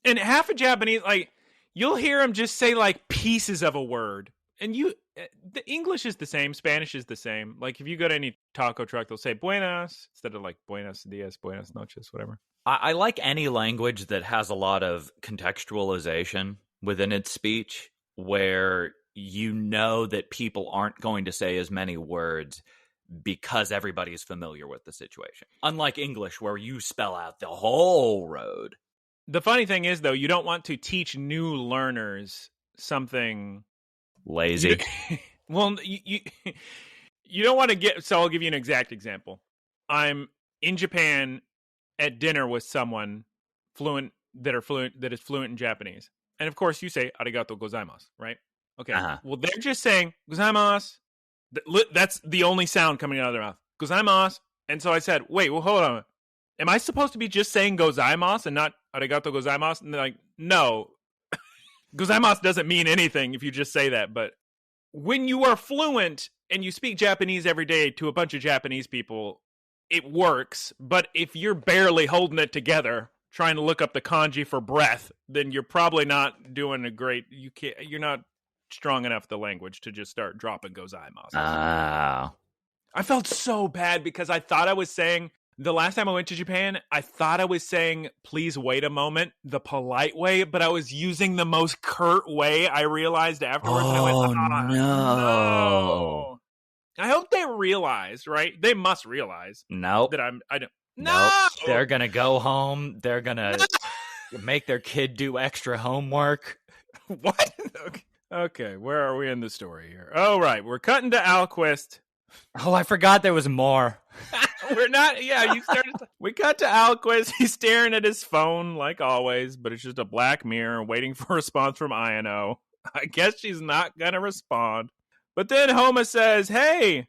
And half of Japanese, like, you'll hear them just say, like, pieces of a word. And the English is the same. Spanish is the same. Like, if you go to any taco truck, they'll say buenas instead of, like, buenos dias, buenas noches, whatever. I like any language that has a lot of contextualization within its speech, where you know that people aren't going to say as many words because everybody's familiar with the situation. Unlike English, where you spell out the whole road. The funny thing is, though, you don't want to teach new learners something lazy. Well, you don't want to get. So I'll give you an exact example. I'm in Japan at dinner with someone that is fluent in Japanese, and of course, you say "arigato gozaimasu," right? Okay. Well, they're just saying "gozaimasu." That's the only sound coming out of their mouth. Gozaimasu. And so I said, wait, well, hold on. Am I supposed to be just saying gozaimasu and not arigato gozaimasu? And they're like, no. Gozaimasu doesn't mean anything if you just say that. But when you are fluent and you speak Japanese every day to a bunch of Japanese people, it works. But if you're barely holding it together, trying to look up the kanji for breath, then you're probably not doing a great... You're not strong enough the language to just start dropping gozaimasu. I felt so bad because I thought I was saying, the last time I went to Japan, I thought I was saying, please wait a moment, the polite way, but I was using the most curt way. I realized afterwards. And I went, no. I hope they realize, right? They must realize. Nope. That I don't. No. They're going to go home. They're going to make their kid do extra homework. What? Okay, where are we in the story here? Oh, right. We're cutting to Alquist. Oh, I forgot there was more. We're not. Yeah, you started. We cut to Alquist. He's staring at his phone like always, but it's just a black mirror waiting for a response from Ino. I guess she's not going to respond. But then Homa says, hey,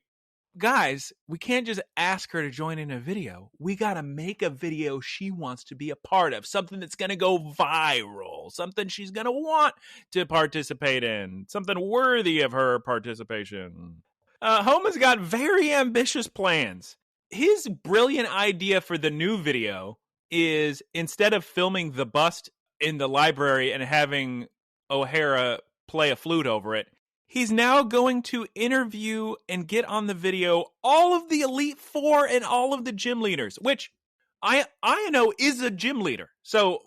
guys, we can't just ask her to join in a video. We got to make a video she wants to be a part of. Something that's going to go viral. Something she's going to want to participate in. Something worthy of her participation. Homa's got very ambitious plans. His brilliant idea for the new video is, instead of filming the bust in the library and having O'Hara play a flute over it, he's now going to interview and get on the video all of the Elite Four and all of the gym leaders, which I know is a gym leader. So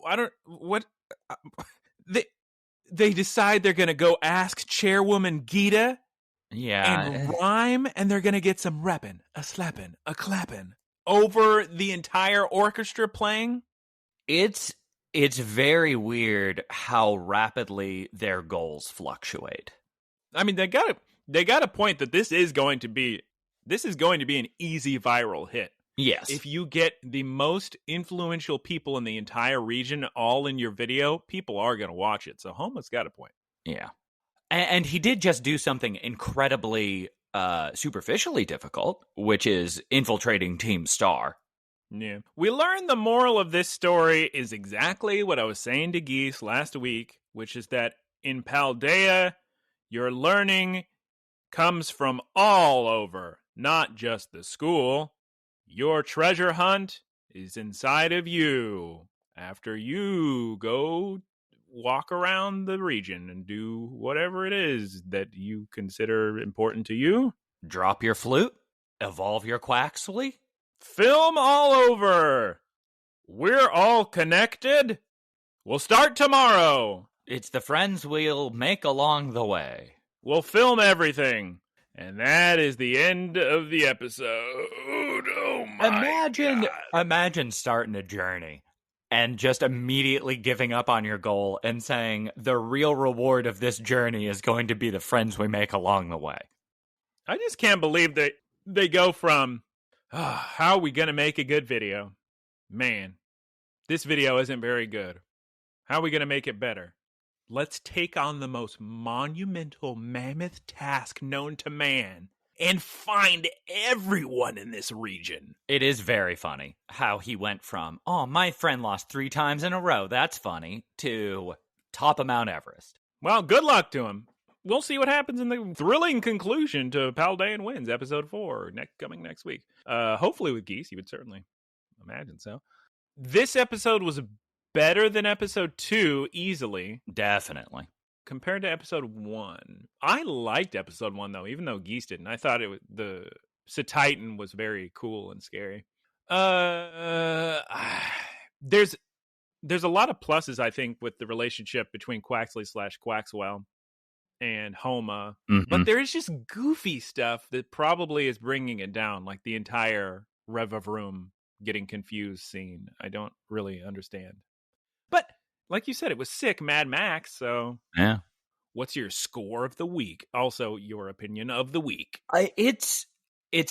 they decide they're going to go ask Chairwoman Gita. Yeah. And rhyme, and they're going to get some repping, a slapping, a clapping over the entire orchestra playing. It's very weird how rapidly their goals fluctuate. I mean, they got a point that this is going to be an easy viral hit. Yes. If you get the most influential people in the entire region all in your video, people are going to watch it. So Homa's got a point. Yeah. And he did just do something incredibly superficially difficult, which is infiltrating Team Star. Yeah. We learned the moral of this story is exactly what I was saying to Geese last week, which is that in Paldea, your learning comes from all over, not just the school. Your treasure hunt is inside of you. After you go walk around the region and do whatever it is that you consider important to you. Drop your flute. Evolve your Quaxley. Film all over. We're all connected. We'll start tomorrow. It's the friends we'll make along the way. We'll film everything. And that is the end of the episode. Oh my God. Imagine starting a journey and just immediately giving up on your goal and saying the real reward of this journey is going to be the friends we make along the way. I just can't believe that they go from, how are we going to make a good video? Man, this video isn't very good. How are we going to make it better? Let's take on the most monumental mammoth task known to man and find everyone in this region. It is very funny how he went from, oh, my friend lost 3 times in a row, that's funny, to top of Mount Everest. Well, good luck to him. We'll see what happens in the thrilling conclusion to Paldean Winds, episode 4, coming next week. Hopefully with Geese, you would certainly imagine so. This episode was better than episode 2, easily. Definitely. Compared to episode 1. I liked episode 1, though, even though Geese didn't. I thought the Titan was very cool and scary. There's a lot of pluses, I think, with the relationship between Quaxley/Quaxwell and Homa. Mm-hmm. But there is just goofy stuff that probably is bringing it down, like the entire Rev of Room getting confused scene. I don't really understand. But like you said, it was sick Mad Max, so yeah. What's your score of the week? Also, your opinion of the week. It's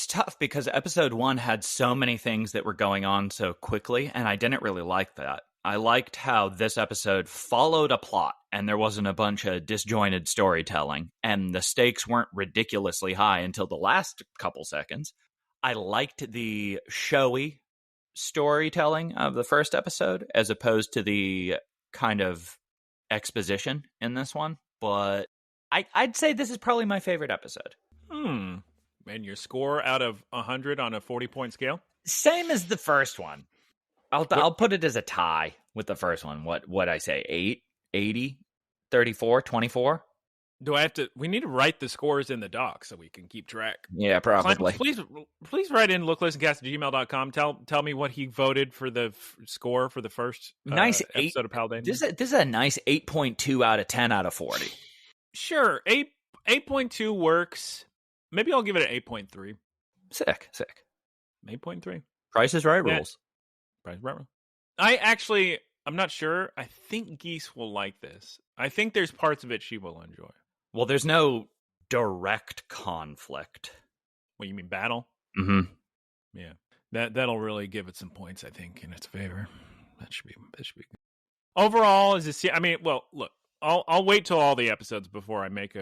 tough because episode 1 had so many things that were going on so quickly, and I didn't really like that. I liked how this episode followed a plot, and there wasn't a bunch of disjointed storytelling, and the stakes weren't ridiculously high until the last couple seconds. I liked the showy storytelling of the first episode as opposed to the kind of exposition in this one, but I'd say this is probably my favorite episode. And your score out of 100 on a 40-point scale? Same as the first one. I'll put it as a tie with the first one. What I say, 8, 80, 34, 24? Do I have to? We need to write the scores in the doc so we can keep track. Yeah, probably. Please write in looklistencast@gmail.com. Tell me what he voted for the score for the first nice episode of Paldean. This is a nice 8.2 out of 10 out of 40. Sure, 8.2 works. Maybe I'll give it an 8.3. Sick. 8.3. Price is Right rules. Price is Right. I'm not sure. I think Geese will like this. I think there's parts of it she will enjoy. Well, there's no direct conflict. What, you mean battle? Mm-hmm. Yeah. That'll really give it some points, I think, in its favor. That should be good. Overall, look, I'll wait till all the episodes before I make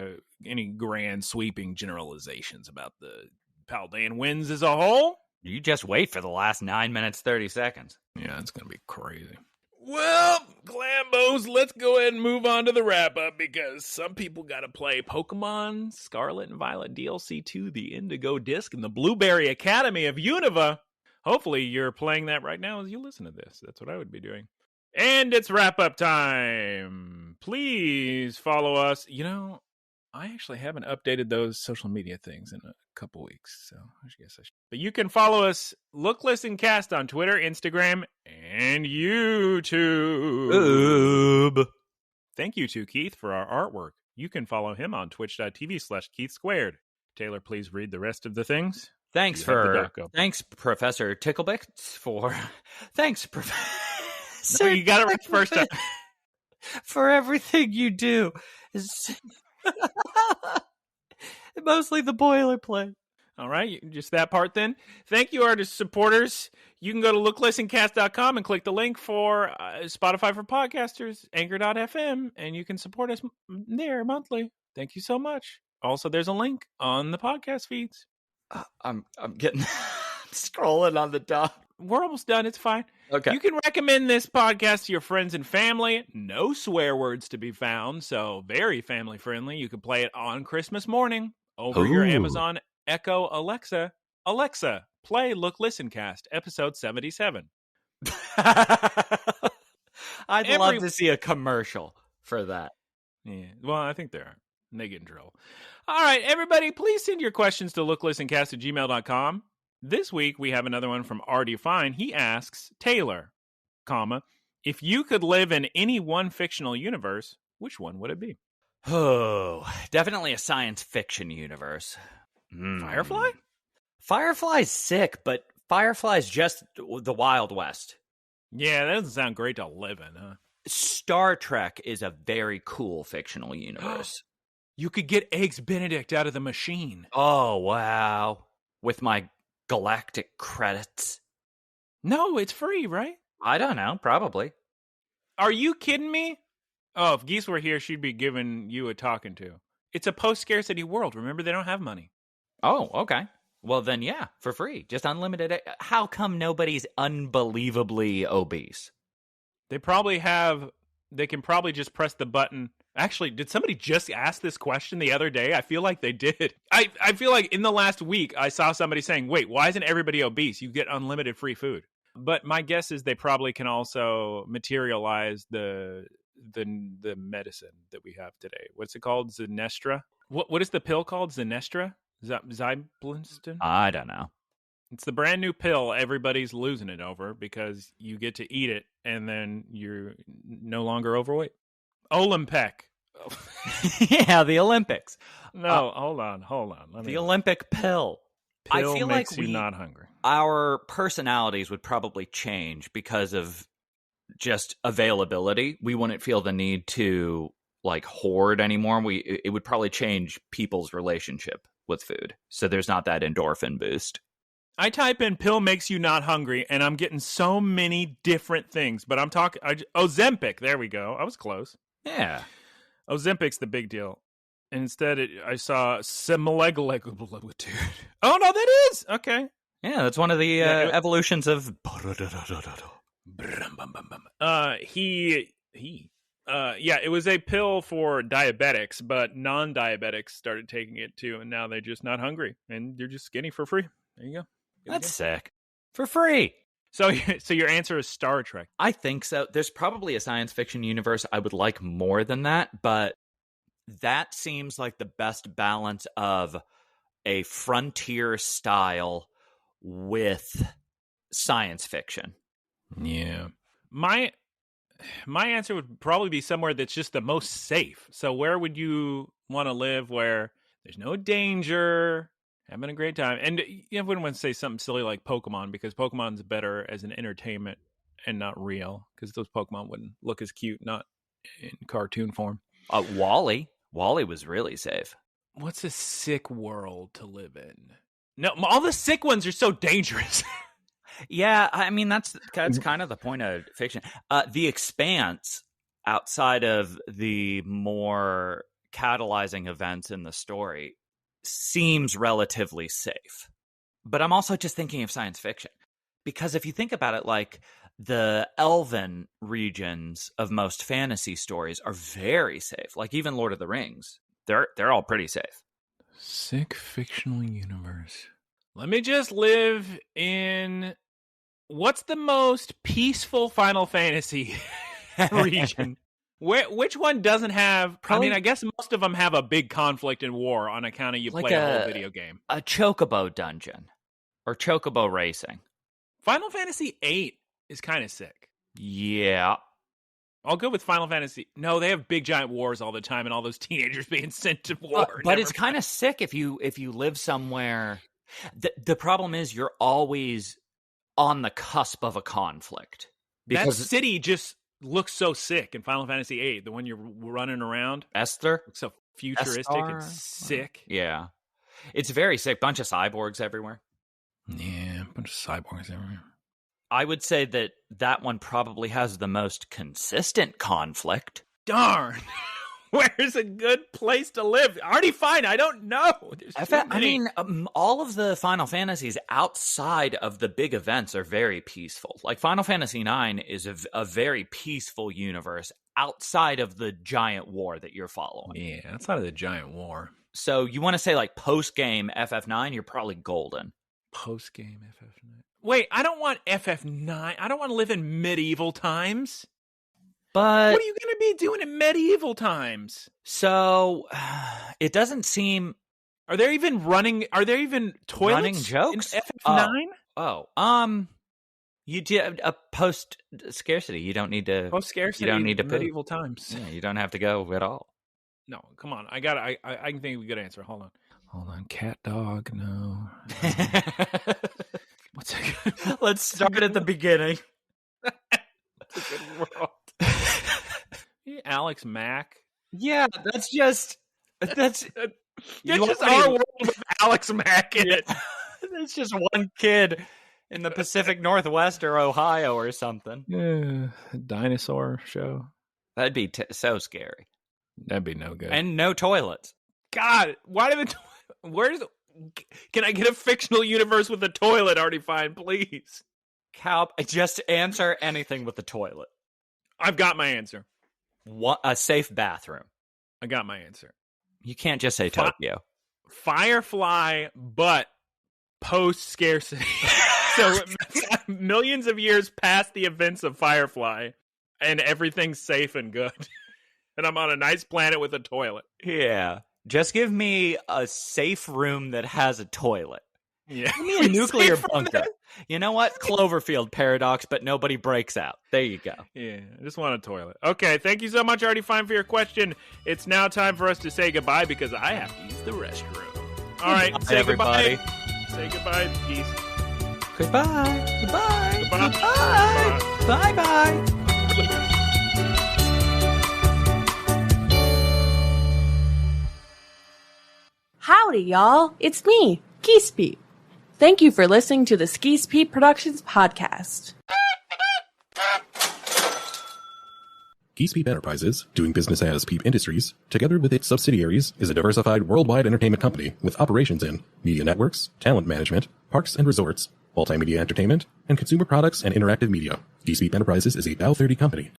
any grand sweeping generalizations about the Paldean Winds as a whole. You just wait for the last 9 minutes, 30 seconds. Yeah, it's going to be crazy. Well, Glambos, let's go ahead and move on to the wrap-up because some people got to play Pokemon Scarlet and Violet DLC 2, the Indigo Disc, and the Blueberry Academy of Unova. Hopefully you're playing that right now as you listen to this. That's what I would be doing. And it's wrap-up time. Please follow us. I actually haven't updated those social media things in a couple weeks, so I guess I should. But you can follow us, Look, Listen, Cast on Twitter, Instagram, and YouTube. Thank you to Keith for our artwork. You can follow him on twitch.tv/KeithSquared. Taylor, please read the rest of the things. Thanks, Professor Ticklebits, Thanks, Professor. No, you got it right the first time. For everything you do. Mostly the boilerplate. All right, just that part then. Thank you, our supporters. You can go to looklistencast.com and click the link for Spotify for podcasters, anchor.fm, and you can support us there monthly. Thank you so much. Also, there's a link on the podcast feeds. I'm getting scrolling on the dock. We're almost done. It's fine. Okay. You can recommend this podcast to your friends and family. No swear words to be found, so very family friendly. You can play it on Christmas morning over your Amazon Echo Alexa. Alexa, play Look Listen Cast, episode 77. I'd love to see a commercial for that. Yeah, well, I think there are. They get in trouble. All right, everybody, please send your questions to looklistencast@gmail.com. This week, we have another one from R. Define. He asks, Taylor, if you could live in any one fictional universe, which one would it be? Oh, definitely a science fiction universe. Firefly? Firefly's sick, but Firefly's just the Wild West. Yeah, that doesn't sound great to live in, huh? Star Trek is a very cool fictional universe. You could get Eggs Benedict out of the machine. Oh, wow. With my galactic credits. No, it's free, right? I don't know, probably. Are you kidding me? Oh, if Geese were here, she'd be giving you a talking to. It's a post-scarcity world. Remember, they don't have money. Oh, okay. Well, then, yeah, for free. Just unlimited. How come nobody's unbelievably obese? They can probably just press the button. Actually, did somebody just ask this question the other day? I feel like they did. I feel like in the last week, I saw somebody saying, wait, why isn't everybody obese? You get unlimited free food. But my guess is they probably can also materialize the medicine that we have today. What's it called? Zenestra? What is the pill called? Zenestra? Zyblinston? I don't know. It's the brand new pill everybody's losing it over because you get to eat it and then you're no longer overweight. Olympic. Yeah, the Olympics. No, hold on. The Olympic pill. Pill I feel makes like you not hungry. Our personalities would probably change because of just availability. We wouldn't feel the need to like hoard anymore. It would probably change people's relationship with food. So there's not that endorphin boost. I type in pill makes you not hungry and I'm getting so many different things, but I'm talking Ozempic. There we go. I was close. Yeah. Ozempic's the big deal. And instead I saw semaglutide. Oh no, that is. Okay. Yeah, that's one of the evolutions of it was a pill for diabetics, but non-diabetics started taking it too, and now they're just not hungry, and they're just skinny for free. There you go. That's sick. For free. So your answer is Star Trek. I think so. There's probably a science fiction universe I would like more than that, but that seems like the best balance of a frontier style with science fiction. Yeah. My answer would probably be somewhere that's just the most safe. So where would you want to live where there's no danger, having a great time? And you wouldn't want to say something silly like Pokemon, because Pokemon's better as an entertainment and not real, because those Pokemon wouldn't look as cute, not in cartoon form. Wally was really safe. What's a sick world to live in? No, all the sick ones are so dangerous. Yeah, I mean, that's kind of the point of fiction. The Expanse, outside of the more catalyzing events in the story, seems relatively safe. But I'm also just thinking of science fiction. Because if you think about it, like, the elven regions of most fantasy stories are very safe. Like, even Lord of the Rings, they're all pretty safe. Sick fictional universe. Let me just live in... What's the most peaceful Final Fantasy region? Which one doesn't have... Probably, I mean, I guess most of them have a big conflict and war on account of you play a whole video game. A Chocobo dungeon. Or Chocobo racing. Final Fantasy VIII is kind of sick. Yeah. I'll go with Final Fantasy. No, they have big giant wars all the time and all those teenagers being sent to war. But it's kind of sick if you live somewhere. The problem is you're always on the cusp of a conflict. Because that city just looks so sick in Final Fantasy VIII. The one you're running around. Esther? Looks so futuristic and sick. Yeah. It's very sick. Bunch of cyborgs everywhere. Yeah, a bunch of cyborgs everywhere. I would say that one probably has the most consistent conflict. Darn. Where's a good place to live? Already fine. I don't know. I mean, all of the Final Fantasies outside of the big events are very peaceful. Like Final Fantasy IX is a very peaceful universe outside of the giant war that you're following. Yeah, outside of the giant war. So you want to say like post-game FF9, you're probably golden. Post-game FF9. Wait, I don't want FF9. I don't want to live in medieval times. But what are you going to be doing in medieval times? So it doesn't seem. Are there even toilets? Running jokes? In FF9? You do a post scarcity. You don't need to. Post scarcity. You don't need to medieval times. Yeah, you don't have to go at all. No, come on. I can think of a good answer. Hold on. Cat, dog, no. What's a good? Let's start at the beginning. It's a good world. Alex Mack. Yeah, that's just It's just our world with Alex Mack in it. It's just one kid in the Pacific Northwest or Ohio or something. Yeah, dinosaur show. That'd be so scary. That'd be no good. And no toilets. God, why do can I get a fictional universe with a toilet, Artie Fine, please? Just answer anything with the toilet. I've got my answer. A safe bathroom. I got my answer. You can't just say Tokyo. Firefly, but post-scarcity. So millions of years past the events of Firefly, and everything's safe and good. And I'm on a nice planet with a toilet. Yeah. Just give me a safe room that has a toilet. Yeah. Give me a nuclear bunker. You know what? Cloverfield paradox, but nobody breaks out. There you go. Yeah, I just want a toilet. Okay, thank you so much, Artie Fine, for your question. It's now time for us to say goodbye because I have to use the restroom. All right, Goodbye, say everybody. goodbye. Say goodbye, Geese. Goodbye. Goodbye. Goodbye. Goodbye. Bye-bye. Howdy, y'all. It's me, Geese Pete. Thank you for listening to the Geese Pete Productions podcast. Geese Peep Enterprises, doing business as Peep Industries, together with its subsidiaries, is a diversified worldwide entertainment company with operations in media networks, talent management, parks and resorts, multimedia entertainment, and consumer products and interactive media. Geese Peep Enterprises is a Dow 30 company